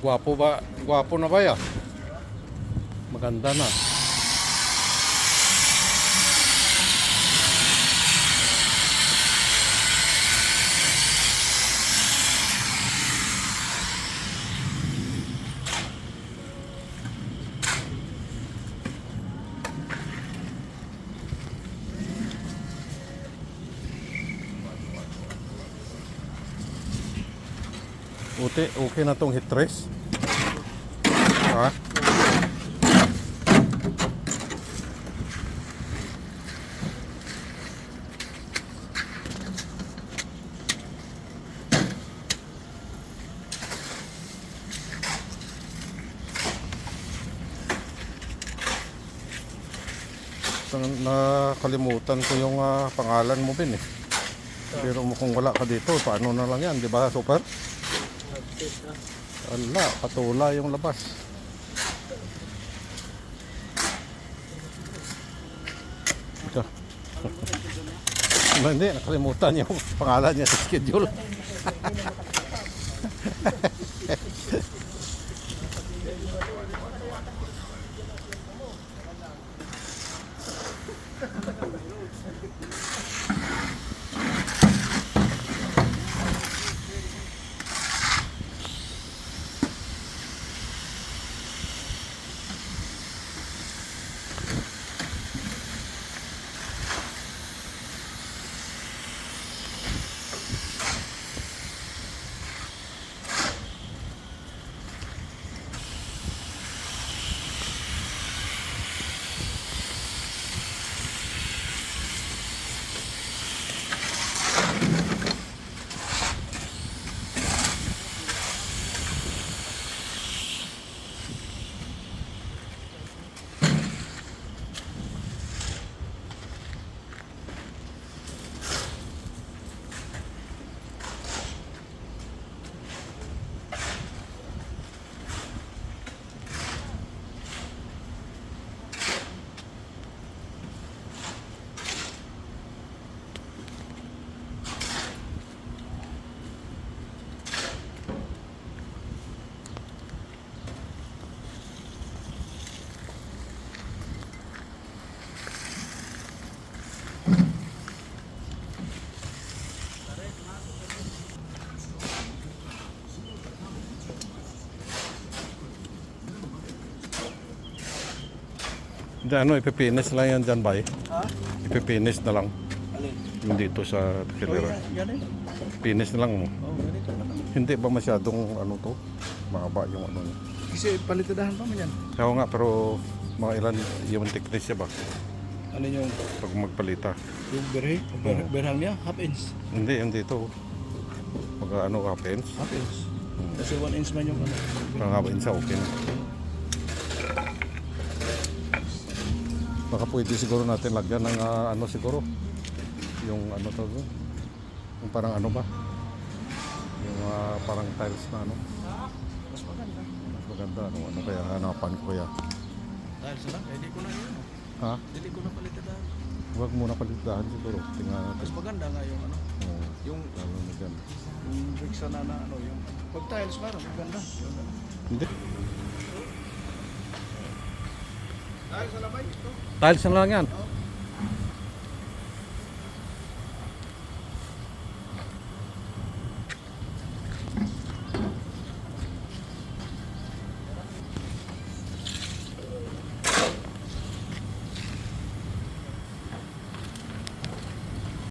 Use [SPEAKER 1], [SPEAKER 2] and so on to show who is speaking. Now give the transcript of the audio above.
[SPEAKER 1] Gwapo ba? Gwapo na ba ya? Maganda na. Okay na tong hitres. Ha? Nakalimutan ko yung pangalan mo, Ben, eh. Pero kung wala ka dito, paano na lang yan, di ba, Super? Ala, patula yung labas. Ito. Hindi, nakalimutan yung pangalan niya sa schedule. Ano, ipipinis lang yan dyan, bay?
[SPEAKER 2] Ha?
[SPEAKER 1] Ipipinis na lang.
[SPEAKER 2] Alin?
[SPEAKER 1] Yung dito sa kilera.
[SPEAKER 2] Yan eh.
[SPEAKER 1] Pinis na lang mo.
[SPEAKER 2] Oh, ganito na lang.
[SPEAKER 1] Hindi ba masyadong ano to? Mahaba yung ano.
[SPEAKER 2] Kasi palitadahan pa man yan.
[SPEAKER 1] Oo nga, pero mga ilan yung thickness siya ba?
[SPEAKER 2] Ano yung
[SPEAKER 1] Pag magpalita.
[SPEAKER 2] berhe? Berhang niya? Half inch.
[SPEAKER 1] Hindi to. Pag ano, half inch.
[SPEAKER 2] Half inch. Kasi 1 inch man yung ano.
[SPEAKER 1] Pag half inch, okay na. Baka pwede siguro natin lagyan ng ano siguro. Yung ano to. Yung parang ano ba? Yung parang tiles na ano.
[SPEAKER 2] Mas maganda.
[SPEAKER 1] Mas maganda. Ano kaya hanapan ko kaya.
[SPEAKER 2] Dahil sila, hindi ko na yun.
[SPEAKER 1] Ha?
[SPEAKER 2] Hindi ko na palitadahan.
[SPEAKER 1] Huwag muna palitahan siguro. Tingnan
[SPEAKER 2] Mas
[SPEAKER 1] natin.
[SPEAKER 2] maganda nga yung ano.
[SPEAKER 1] Oo,
[SPEAKER 2] Yung
[SPEAKER 1] lalo na dyan.
[SPEAKER 2] bricks na ano. Yung pag tiles parang maganda. Yung, ano.
[SPEAKER 1] Hindi.
[SPEAKER 2] Dahil sa labay ito.
[SPEAKER 1] Tiles na lang yan.